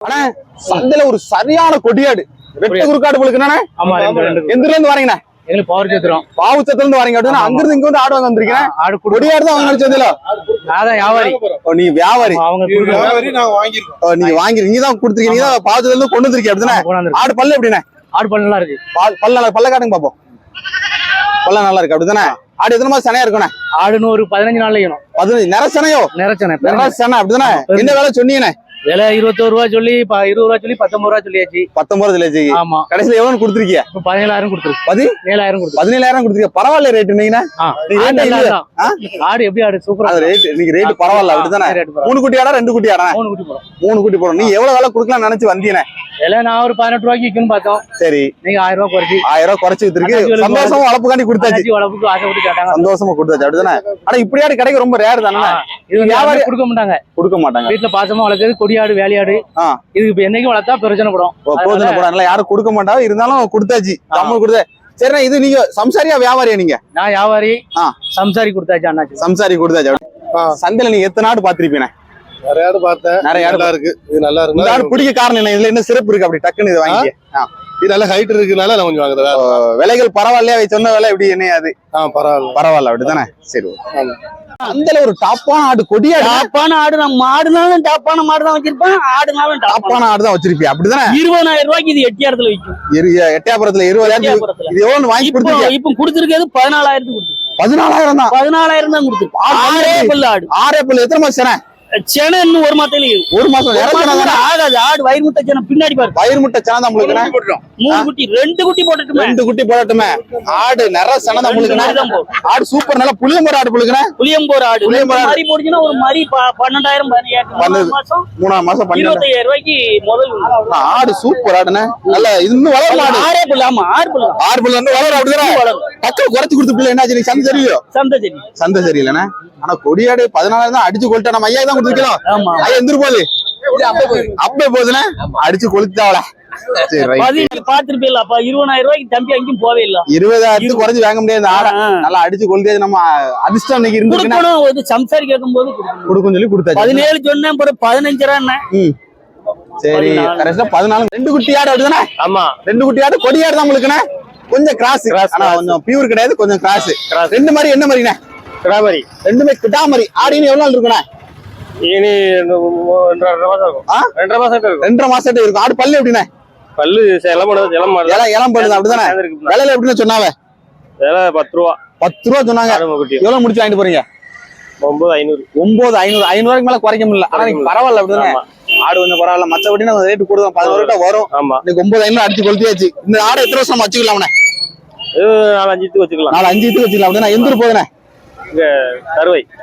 ஆனா சந்தையில ஒரு சரியான கொடியாடு ரெட்டு குறுக்காடு உங்களுக்கு என்னண்ணே? எந்திரில இருந்து வரீங்கண்ணே? எங்களுக்கு பவர் சத்திரம் பாவச்சத்துல இருந்து வரீங்க அப்படின்னா அங்க இருந்து இங்க வந்து ஆடு வாங்க வந்திருக்கேன். ஆடு கொடியாடு தான் வாங்க நினைச்சதுல. நான் வியாபாரி. நீ வியாபாரி? அவங்க நீங்க வாங்கி நீங்க தான் கொடுத்துருக்கீங்க. நீங்க தான் பாவச்சத்துல இருந்து கொண்டு வந்திருக்கீங்க அப்படிதானே? ஆடு பல்லு எப்படிண்ணே? ஆடு பல்லு நல்லா இருக்கு. பல்ல காட்டுங்க பாப்போம். பல்ல நல்லா இருக்கு அப்படிதானே? ஆடு எத்தனை மாசம் சனையா இருக்குண்ணே? ஆடுன்னு ஒரு 15 நாள்ல இருக்கணும். 15 நிறச்சனையோ? நிறச்சனை அப்படிதானே? என்ன வேலை சொன்னீங்கண்ணே? விலை 21 ரூபா சொல்லி 20 ரூபா சொல்லி 19 ரூபா சொல்லியாச்சு. 19 சொல்லியாச்சு. ஆமா. கடைசியில எவ்வளவு கொடுத்துருக்கீங்க? 17,000 கொடுத்துருக்கு. 17,000 கொடுத்து. 17,000 கொடுத்துருக்கீங்க. பரவாயில்ல ரேட் நீங்க. ஆடு எப்படி ஆடு சூப்பரா ரேட் நீங்க ரேட் பரவாயில்ல அப்படிதானே? 3 குட்டி ஆடா 2 குட்டி ஆடா? 3 குட்டி போறோம். 3 குட்டி போறோம். நீ எவ்வளவு வேலை கொடுக்கலாம் நினைச்சு வந்தீனே? விலை நான் ஒரு 18 ரூபாய்க்கு விற்கணும்னு பார்த்தோம். சரி, நீங்க 1000 ரூபாய் குறைச்சி 1000 ரூபாய் குறைச்சு வித்துருக்கு. சந்தோஷமா வளப்புக்காண்டி கொடுத்தாச்சு. வளப்புக்கு ஆசைப்பட்டு கேட்டாங்க. சந்தோஷமா கொடுத்தாச்சு அப்படிதானே? ஆனா இப்படி ஆடு கிடைக்க ரொம்ப ரேர் தானே? இது வியாபாரி கொடுக்க மாட்டாங்க. வீட்டுல பாசமா வளர்க்கறது கொடியாடு வேலையாடு. இதுக்கு இப்ப என்னைக்கும் வளர்த்தா பிரயோஜனப்படும். யாரும் கொடுக்க மாட்டாங்க. இருந்தாலும் கொடுத்தாச்சு. தமிழ் கொடுத்த. சரிண்ணா, இது நீங்க சம்சாரியா வியாபாரியா? நீங்க? நான் வியாபாரி. சம்சாரி கொடுத்தாச்சு. அண்ணாச்சி சம்சாரி கொடுத்தாச்சு. சந்தையில நீங்க எத்தனை ஆடு பாத்திருப்பீங்க? நிறைய ஆடு பார்த்தேன். நிறைய ஆடு இருக்கு. இது நல்லா இருக்கு. இந்த ஆடு பிடிக்க காரணம் என்ன? இதுல என்ன சிறப்பு இருக்கு அப்படி டக்குன்னு இது வாங்கி? இது நல்ல ஹைட் இருக்குனால நான் கொஞ்சம் வாங்குறேன். விலைகள் பரவாயில்லையா? சொன்ன விலை எப்படி என்ன? அது பரவாயில்ல அப்படிதானே? சரி. சந்தையில ஒரு டாப்பான ஆடு கொடியாடு. டாப்பான ஆடு நான் மாடுனாலும் டாப்பான மாடு தான் வச்சிருப்பேன். ஆடுனாலும் டாப்பான ஆடு தான் வச்சிருப்பியா? அப்படிதானே? 20,000 ரூபாய்க்கு இது எட்டியாரத்துல விற்கும். எட்டியாபுரத்துல 20,000. இது எவ்வளவு வாங்கி கொடுத்துருக்கீங்க? இப்ப கொடுத்துருக்கிறது 14,000 கொடுத்து. 14,000 தான். 14,000 தான் கொடுத்துருக்கு. ஆறே பல்லு எத்தனை மாசம் சென? இன்னும் ஒரு மாசத்துல ஒரு மாசம் ஆகாது. ஆடு வயிறு முட்டை சென பின்னாடி பாரு. வயிறு முட்டை சென தான் உங்களுக்கு. 3 குட்டி 2 குட்டி போட்டுட்டுமே. 2 குட்டி போடட்டுமே. ஆடு நிற சென தான் உங்களுக்கு. ஆடு சூப்பர். நல்ல புளியம்போர் ஆடு உங்களுக்கு. புளியம்போர் ஆடு மாதிரி போடுச்சுன்னா ஒரு மாதிரி 12,000 17,000 மூணாம் மாசம் 25,000 ரூபாய்க்கு முதல் ஆடு. சூப்பர் ஆடுனே. நல்ல இன்னும் வளரும் ஆடு. ஆறே பல்லு. ஆமா, 6 பல்லு. 6 பல்லு வந்து வளரும் அப்படிதானே? டக்கு குறைச்சு கொடுத்து பிள்ளை என்னாச்சு? நீ சந்தை தெரியலையோ? சந்தை சரியில்லைண்ணே. ஆனா கொடியாடு 14,000 தான் அடிச்சு கொளுட்ட. நம்ம ஐயா தான் கொடுத்துருக்கோம். ஐயா எந்திரு போகுது. அப்பே போகுதுண்ணே. அடிச்சு கொளுத்தாவல. பாத்துருப்பீங்களா? 20,000 ரூபாய்க்கு தம்பி அங்கேயும் போவே இல்ல. 20,000 குறைஞ்சு வாங்க முடியாது. ஆடை நல்லா அடிச்சு கொளுத்தாச்சு. நம்ம அதிர்ஷ்டம் இன்னைக்கு இருந்து சம்சாரி கேட்கும் போது கொடுக்கும் சொல்லி கொடுத்தாச்சு. 17 சொன்னேன், 15 ரூபா. சரி, கரெக்டா 14. 2 குட்டி ஆடு அப்படிதானே? ஆமா, 2 குட்டி ஆடு. கொடியாடு தான் உங்களுக்குண்ணே. கொஞ்சம் கிராஸ். ஆனா கொஞ்சம் பியூர் கிடையாது, கொஞ்சம் கிராஸ். 2 மாதிரி என்ன மாதிரிண்ணே? கிடாமரி. 2மே கிடாமரி. ஆடின்னு எவ்வளவு நாள் இருக்குண்ணே? இனி 2.5 மாசம் இருக்கும். 2.5 மாசம் இருக்கும். 2.5 மாசம் இருக்கும். ஆடு பல்லு எப்படிண்ணே? பல்லு இளம் பல்லு அப்படிதானே? விலையில எப்படின்னு சொன்னாவ? விலை 10 ரூபா. 10 ரூபா சொன்னாங்க. எவ்வளவு முடிச்சு வாங்கிட்டு போறீங்க? 9,500. 9,500. 500 ரூபாய்க்கு மேல குறைக்க முடியல. ஆனா நீங்க பரவாயில்ல அப்படிதானே? ஆடு கொஞ்சம் பரவாயில்ல. மத்தபடி நம்ம ரேட்டு கூட 11 ரூபா வரும். இன்னைக்கு 9,500 அடிச்சு கொளுத்தியாச்சு. இந்த ஆடு எத்தனை வருஷம் வச்சுக்கலாம்ண்ணே? 4-5 வச்சுக்கலாம். 4-5 வச்சுக்கலாம் அப்படின்னா? எந்த ஊர் போகுதுண்ணே?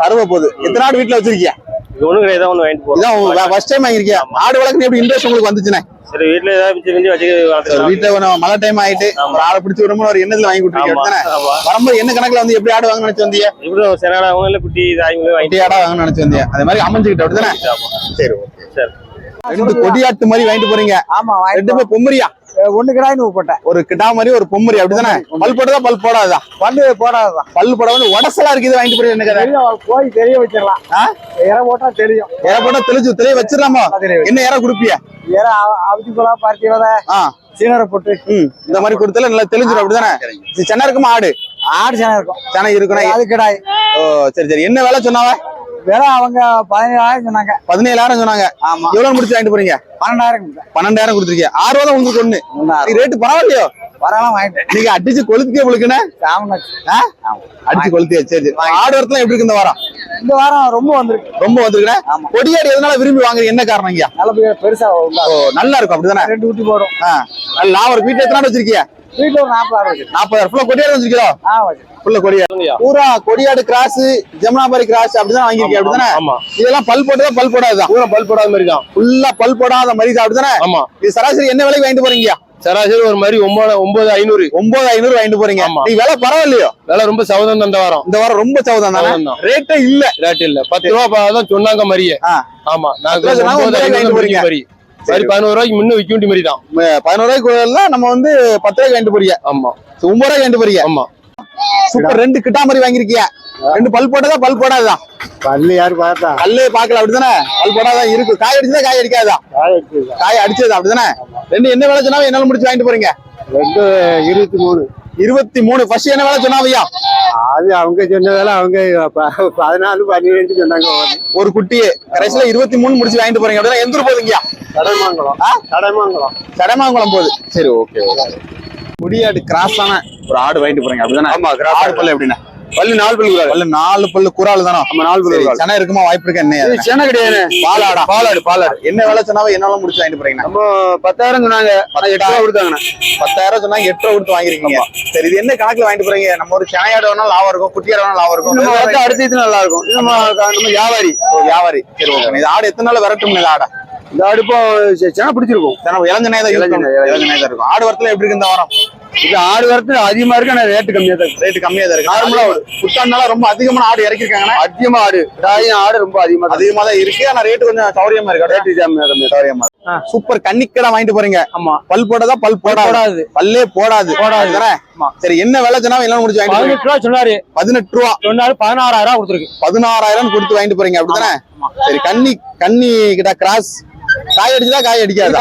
கருவை போகுது. எத்தனை ஆடு வீட்டுல வச்சிருக்கியா? ஒண்ணு கிடையாது. ஒண்ணு வாங்கிட்டு போறோம். இதான் ஃபர்ஸ்ட் டைம் வாங்கிருக்கியா? ஆடு வளர்க்கணும் எப்படி இன்ட்ரெஸ்ட் உங்களுக்கு வந்துச்சுண்ணே? சரி, வீட்டுல ஏதாவது வச்சு வீட்டுல மழை டைம் ஆயிட்டு ஒரு ஆளை பிடிச்சி விடும்போது ஒரு எண்ணத்துல வாங்கி கொடுத்துருக்கீங்க. வரும்போது என்ன கணக்குல வந்து எப்படி ஆடு வாங்க நினைச்சு வந்தீங்க? இப்படி குட்டி ஆடா வாங்க நினைச்சு வந்தீங்க. அதே மாதிரி அமைஞ்சுக்கிட்ட அப்படிதானே? சரி, சரி. 2 கொடியாட்டு மாதிரி வாங்கிட்டு போறீங்க. ஆமா, 2மே பொம்மரியா? 1 கிடாய்னு போட்டேன். ஒரு கிடா மாதிரி ஒரு பொம்மரி அப்படிதானே? பல் போட்டதா பல் போடாதா? பல்லு போடாதா? பல் போட வந்து உடசலா இருக்குது. வாங்கிட்டு போறீங்க. என்ன கதை? போய் தெரிய வச்சிடலாம். இற போட்டா தெரியும். இற போட்டா தெளிய வச்சிடலாமா? என்ன இற குடுப்பிய? இற அவிச்சு போல பருத்தி வர சீனரை போட்டு இந்த மாதிரி கொடுத்தால நல்லா தெளிஞ்சிடும் அப்படிதானே? சென்னை இருக்குமா? ஆடு சென்னை இருக்கும். சென்னை இருக்கணும். அது கிடாய். ஓ, சரி சரி. என்ன வேலை சொன்னாவ? வேற அவங்க 17,000 சொன்னாங்க. 17,000 சொன்னாங்க. எவ்வளவு முடிச்சு வாங்கிட்டு போறீங்க? 12,000 கொடுத்துருக்கீங்க. 6 ரூபா தான் உங்களுக்கு ஒண்ணு. ரேட்டு பரவாயில்லையோ? பரவாயில்ல வாங்கிட்டேன். நீங்க அடிச்சு கொளுத்தியே உங்களுக்குன்னு அடிச்சு கொளுத்தியா? சரி சரி. ஆடு வரத்துல எப்படி இருக்கு இந்த வாரம்? இந்த வாரம் ரொம்ப வந்திருக்குண்ணே. கொடியாடு எதனால விரும்பி வாங்குறீங்க? என்ன காரணம்? ஐயா நல்ல பெருசா நல்லா இருக்கும் அப்படிதானே? 2 குட்டி போடும். லாபம். வீட்டுல எத்தனை ஆடு வச்சிருக்கியா? வீட்டுல ஒரு 40,000 ஃபுல்லா கொடியாடு வச்சிருக்கோம். ஃபுல்லா கொடியாடு. பூரா கொடியாடு கிராஸ், ஜமுனாபாரி கிராஸ் அப்படிதான் வாங்கிருக்கீங்க அப்படிதானே? இதெல்லாம் பல் போட்டதா பல் போடாதா? பூரா பல் போடாத மாதிரி தான். ஃபுல்லா பல் போடாத மாதிரி தான் அப்படிதானே? ஆமா. இது சராசரி என்ன விலைக்கு வாங்கிட்டு போறீங்க? சராசரி ஒரு மாதிரி 9,500 வாங்கிட்டு போறீங்க. நீ விலை பரவாயில்லையோ? விலை ரொம்ப சவதம். இந்த வாரம் ரொம்ப சவதம் தானே? ரேட்டே இல்ல. ரேட் இல்ல. 10 ரூபா தான் சொன்னாங்க மாதிரியே. ஆமா, நாங்க 9,500 போறீங்க. மாதிரி 11 ரூபாய்க்கு முன்ன விக்க வேண்டிய மாதிரி தான். 11 ரூபாய்க்கு நம்ம வந்து 10 ரூபாய்க்கு வாங்கிட்டு போறீங்க. ஆமா, 9 ரூபாய்க்கு வாங்கிட்டு போறீங்க. ஆமா. சூப்பர். 2 கிட்டா மாதிரி வாங்கிருக்கியா? ரெண்டு பல் போட்டதா பல் போடாதா? பல்லு யாரு பார்த்தா? பல்லே பாக்கல அப்படிதானே? பல் போடாதான் இருக்கு. காய் அடிச்சதா காய் அடிக்காதா? காய் அடிச்சது அப்படிதானே? ரெண்டு என்ன வேலை சொன்னாலும் என்னால முடிச்சு வாங்கிட்டு போறீங்க? ரெண்டு 23. 23. ஃபர்ஸ்ட் என்ன வேலை சொன்னாவையா? அது அவங்க சொன்னதால அவங்க 14 12 சொன்னாங்க. ஒரு குட்டி கடைசியில 23 முடிச்சு வாங்கிட்டு போறீங்க அப்படின்னா எந்த ஊர் போகுதுங்கயா? கடைமாங்குளம். கடைமாங்குளம். சடமாங்குளம் போகுது. சரி, ஓகே. குடியாடு கிராஸான ஒரு ஆடு வாங்கிட்டு போறீங்க அப்படிதானே? ஆமா, ஆடு பல்லு எப்படின்னா? பல்லு 4 பல்லு. பல்லு 4 பல்லு குறால் தானே? ஆமா, 4 பல்லு. சென இருக்குமா? வாய்ப்பு இருக்கா? என்ன சென கிடையாது, பாலாடா? பாலாடு. என்ன வேலை சொன்னாலும் என்னால முடிச்சு வாங்கிட்டு போறீங்க? நம்ம 10,000 சொன்னாங்க, 8 ரூபா கொடுத்தாங்கண்ணே. 10,000 சொன்னாங்க, 8 ரூபா கொடுத்து வாங்கிருக்கீங்க. சரி, இது என்ன கணக்குல வாங்கிட்டு போறீங்க? நம்ம ஒரு செனையாடு வேணாலும் லாபம் இருக்கும், குட்டியாடு வேணாலும் லாபம் இருக்கும். அடுத்து நல்லா இருக்கும். நம்ம வியாபாரி. வியாபாரி. சரி, ஓகே. இது ஆடு எத்தனை நாள் விரட்டும்? இந்த ஆடா இந்த ஆடு இப்போ சென பிடிச்சிருக்கும். இளஞ்சனே தான் இருக்கும். ஆடு வரத்துல எப்படி இருக்கு இந்த வாரம்? இது ஆடு வரத்து அதிகமா இருக்கு, ஆனா ரேட்டு கம்மியா தான் இருக்கு. ரேட்டு கம்மியா தான் இருக்கு. நார்மலா புத்தாண்டுனால ரொம்ப அதிகமான ஆடு இறக்கிருக்காங்கன்னா? அதிகமா ஆடு ரொம்ப அதிகமா தான் இருக்கு. ஆனா ரேட்டு கொஞ்சம் சௌரியமா இருக்கு. ரேட்டு சௌரியமா. சூப்பர் கன்னிக்கடா வாங்கிட்டு போறீங்க. ஆமா. பல் போட்டதா? பல் போடாது. பல்லே போடாது. சரி, என்ன வேலை சொன்னா எல்லாம் முடிச்சு வாங்கிட்டு 18 ரூபா சொன்னாரு. 18 ரூபா சொன்னாரு. 16,000 கொடுத்துருக்கு. 16,000 கொடுத்து வாங்கிட்டு போறீங்க அப்படித்தானே? சரி, கன்னி கிட்ட கிராஸ். காய் அடிச்சதா காய் அடிக்காது?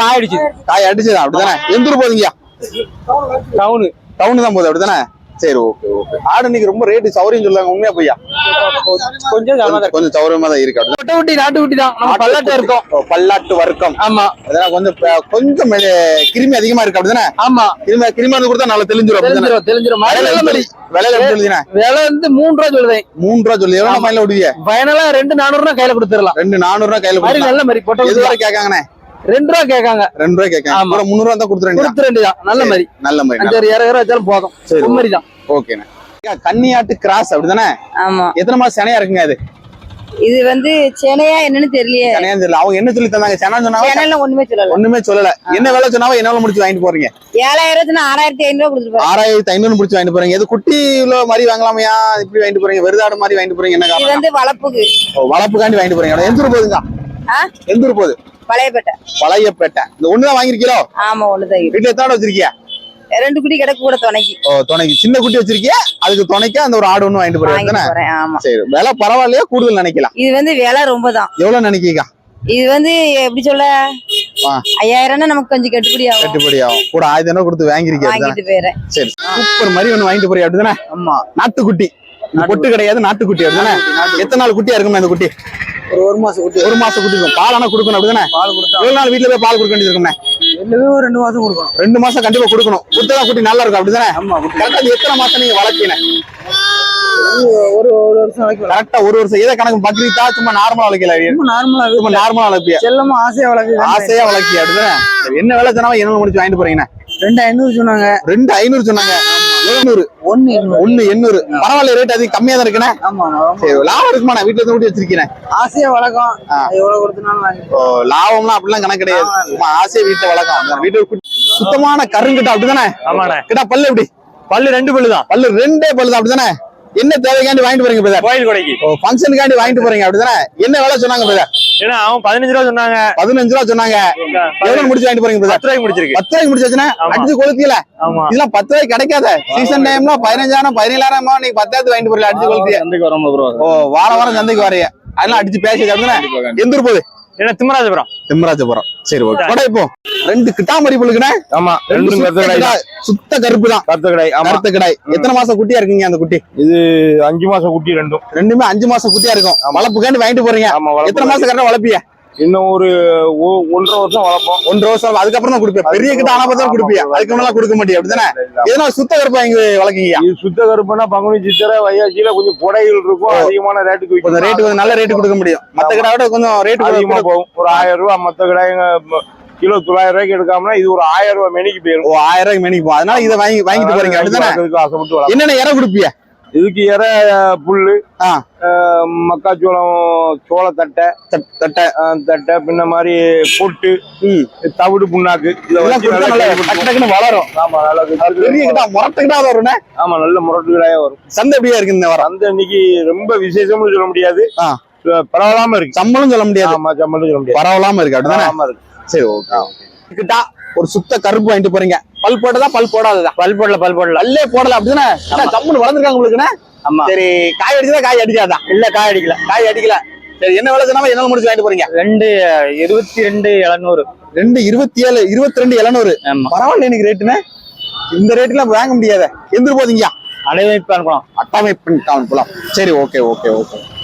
காய் அடிச்சதா அப்படித்தானே? எந்த ஊர் போதுங்கயா? டவுனு தான் போகுது அப்படித்தானே? சரி, ஓகே. ஆடு இன்னைக்கு ரொம்ப ரேட்டு சௌரியம் சொல்லுவாங்க, உண்மையா பொய்யா? கொஞ்சம் சௌரியமா தான் இருக்கு. நாட்டு குட்டி தான். நம்ம பல்லாட்டு இருக்கும். பல்லாட்டு வர்க்கம். ஆமா. அதெல்லாம் கொஞ்சம் கிருமி அதிகமா இருக்கு அப்படிதானே? ஆமா. கிருமி வந்து கொடுத்தா நல்லா தெளிஞ்சிரும். விலையில எப்படி சொல்லுங்க? விலை வந்து 3 ரூபா சொல்லுவேன். 3 ரூபா சொல்லி எவ்வளவு ஃபைனலா விடுவீங்க? ஃபைனலா 2,400 கையில கொடுத்துடலாம். 2,400 கையில கொடுத்து நல்ல மாதிரி போட்டோ. எது வரை கேட்காங்கண்ணே? 2 ரூபா கேட்காங்க. 2 ரூபாய் கேட்காங்க. 300 தான் கொடுத்துறேன். நல்ல மாதிரி. நல்ல மாதிரி. 5,000 வச்சாலும் போதும். சரி, மாதிரி தான். ஓகேண்ணே. கன்னியாட்டு கிராஸ் அப்படிதானே? ஆமா. எத்தனை மாசம் செனையா இருக்குங்க அது? இது வந்து சென்னையா என்னன்னு தெரியலையே. செனையா தெரியல. அவங்க என்ன சொல்லி தந்தாங்க? சென சொன்னாங்க. சென்னையில ஒண்ணுமே சொல்லல. என்ன வேலை சொன்னாவோ என்னால முடிச்சு வாங்கிட்டு போறீங்க? 7,000 6,500 கொடுத்துருப்பாரு. 6,500 முடிச்சு வாங்கிட்டு போறீங்க. இது குட்டில மாதிரி வாங்கலாமையா? இப்படி வாங்கிட்டு போறீங்க? வெறுதாடு மாதிரி வாங்கிட்டு போறீங்க? என்ன இது காரணம்? வந்து வளப்புக்கு. வளப்புக்காண்டி வாங்கிட்டு போறீங்க. எந்த ஊர் போகுதுங்க? எந்த ஊர் போகுது? பழையப்பேட்டை. இந்த ஒண்ணுதான் வாங்கிருக்கீங்களோ? ஆமா, ஒண்ணுதான். வீட்டுல எத்தனை வச்சிருக்கியா? 2 குட்டி கிடக்கு கூட துணைக்கு. துணைக்கு சின்ன குட்டி வச்சிருக்கியா? அதுக்கு துணைக்கு அந்த ஒரு ஆடு ஒண்ணு வாங்கிட்டு போறேன். ஆமா. சரி, விலை பரவாயில்லையா? கூடுதல் நினைக்கலாம். இது வந்து விலை ரொம்ப தான். எவ்வளவு நினைக்கீங்க? இது வந்து எப்படி சொல்ல, 5,000 நமக்கு கொஞ்சம் கட்டுப்படி ஆகும். கூட 1,000 கொடுத்து வாங்கிட்டு போயிடுறேன். சரி, சூப்பர் மாதிரி ஒண்ணு வாங்கிட்டு போறியா அப்படிதானே? ஆமா. நாட்டுக்குட்டி. பொட்டு கிடையாது, நாட்டுக்குட்டி அப்படிதானே? எத்தனை நாள் குட்டியா இருக்குமா இந்த குட்டி? ஒரு மாசம் குட்டி. 1 மாசம் குட்டி இருக்கும். பால் ஆனா கொடுக்கணும் அப்படிதானே? பால் கொடுத்தா எவ்வளவு நாள் வீட்டுல போய் பால் கொடுக்க வேண்டியது இருக்குமே? 2 மாசம் கொடுக்கணும். 2 மாசம் கண்டிப்பா கொடுக்கணும். கொடுத்தா குட்டி நல்லா இருக்கும் அப்படிதானே? ஆமா. கரெக்டா எத்தனை மாசம் நீங்க வளர்க்கீங்க? ஒரு வருஷம் வளர்க்கலாம். கரெக்டா 1 வருஷம். எதை கணக்கு? பக்ரீத்தா சும்மா நார்மலா வளர்க்கல? நார்மலா வளர்ப்பியா? செல்லமா ஆசையா வளர்க்கியா அப்படிதானே? என்ன வேலை சொன்னாலும் என்ன முடிச்சு வாங்கிட்டு போறீங்கண்ணே? 2,500 சொன்னாங்க. 2,500 சொன்னாங்க. 1,800. பரவாயில்ல, ரேட் அதிகம் கம்மியா தான் இருக்குண்ணே. சரி, லாபம் இருக்குமா? வீட்டுல இருந்து ஊட்டி வச்சிருக்கேன். ஆசையா வளர்க்கும். எவ்வளவு கொடுத்தனாலும் வாங்கிட்டு. லாபம்லாம் அப்படிலாம் கணக்கு கிடையாது. ஆசையா வீட்டுல வளர்க்கும். வீட்டுல சுத்தமான கருங்கிட்ட அப்படிதானே? ஆமாண்ணே. கிட்ட பல்லு எப்படி? பல்லு 2 பல்லு தான். பல்லு 2 பல்லு தான் அப்படிதானே? என்ன தேவைக்காண்டி வாங்கிட்டு போறீங்க பிரதர்? கோயில் கொடைக்கு. ஃபங்க்ஷனுக்காண்டி வாங்கிட்டு போறீங்க அப்படிதானே? என்ன வேலை சொன்னாங்க பிரதர்? ஏன்னா அவன் 15 ரூபா சொன்னாங்க. 15 ரூபா சொன்னாங்க. எவ்வளவு முடிச்சு வாங்கிட்டு போறீங்க பிரதர்? 10 ரூபாய்க்கு முடிச்சிருக்கு. 10 ரூபாய்க்கு முடிச்சாச்சுன்னா அடிச்சு கொளுத்தியல. இதெல்லாம் 10 ரூபாய்க்கு கிடைக்காத. சீசன் டைம்ல 15,000 17,000 நீங்க 10,000 வாங்கிட்டு போறீங்க. அடிச்சு கொளுத்திய. சந்தைக்கு வரோம் ப்ரோ. வாரம் சந்தைக்கு வரீங்க. அதெல்லாம் அடிச்சு பேசி அப்படிதானே? எந்த ஊர் போகுது? ஏன்னா திம்மராஜபுரம். சரி, ஓகே. கொடை இப்போ 2 கிட்டாமரி புல்லுக்குண்ணே. ஆமா, சுத்த கருப்பு தான். கருத்து கிடாய். எத்தனை மாசம் குட்டியா இருக்குங்க அந்த குட்டி? இது 5 மாசம் குட்டி. ரெண்டுமே 5 மாசம் குட்டியா இருக்கும். வளர்ப்புக்காண்டி வாங்கிட்டு போறீங்க. எத்தனை மாசம் கரெக்டா வளர்ப்பிய? இன்னும் ஒரு 1.5 வருஷம் வளர்ப்போம். 1.5 வருஷம். அதுக்கப்புறம் தான் கொடுப்பேன். பெரிய கிட்ட ஆனா தான் கொடுப்பியா? அதுக்கு முன்னால கொடுக்க மாட்டியா அப்படிதானே? ஏன்னா சுத்த கருப்பா இங்க வளர்க்கீங்க. சுத்த கருப்புனா பங்குனி சித்திரை வைகாசியில கொஞ்சம் கொடைகள் இருக்கும். அதிகமான ரேட்டுக்கு கொஞ்சம் ரேட்டு கொஞ்சம் நல்ல ரேட்டு கொடுக்க முடியும். மத்த கிடாவோட கொஞ்சம் ரேட்டு அதிகமா போகும். ஒரு 1000 ரூபாய். மத்த கிடாய்ங்க கிலோ 900 ரூபாய்க்கு எடுக்காம இது ஒரு 1000 ரூபாய் மெனிக்கு போயிடும். 1000 ரூபாய்க்கு மெனிக்கு போகும். அதனால இதை வாங்கிட்டு போறீங்க அப்படிதானே? ஆசைப்பட்டு என்னென்ன இறை கொடுப்பியா? இதுக்கு இற புல்லு, மக்காச்சோளம், சோளத்தட்டை, பின்ன மாதிரி பொட்டு, தவிடு புண்ணாக்கு வளரும். பெரிய கிட்ட முரட்டுக்கிட்டா வரும்னே. ஆமா, நல்ல முரட்டுக்கிட்டாயே வரும். சந்தை எப்படியா இருக்கு இந்த வாரம்? சந்தை இன்னைக்கு ரொம்ப விசேஷம்னு சொல்ல முடியாது, பரவலாம இருக்கு. சம்பளம் சொல்ல முடியாது. ஆமா, சம்பளம் சொல்ல முடியாது. பரவலாம இருக்கு அப்படிதானே? சரி, ஓகே. கிட்டா ஒரு சுத்த கருப்பு வாங்கிட்டு போறீங்க. பல் போட்டதா? பல் போடாததா? பல் போடல. பல்லே போடல அப்படிதானே? ஜம்முன்னு வளர்ந்துருக்காங்க உங்களுக்குண்ணே. ஆமா. சரி, காய் அடிச்சதா காய் அடிக்காதா? இல்ல காய் அடிக்கல. காய் அடிக்கல. சரி, என்ன விலை சொன்னாம என்ன முடிச்சு வாங்கிட்டு போறீங்க? 2,22,700. 2,27 22,700. ஆமா. பரவாயில்ல, எனக்கு ரேட்டுன்னு இந்த ரேட்டுலாம் வாங்க முடியாத. எந்திரு போதீங்க அனைவரும் அட்டமைப்பு போலாம். சரி, ஓகே ஓகே ஓகே.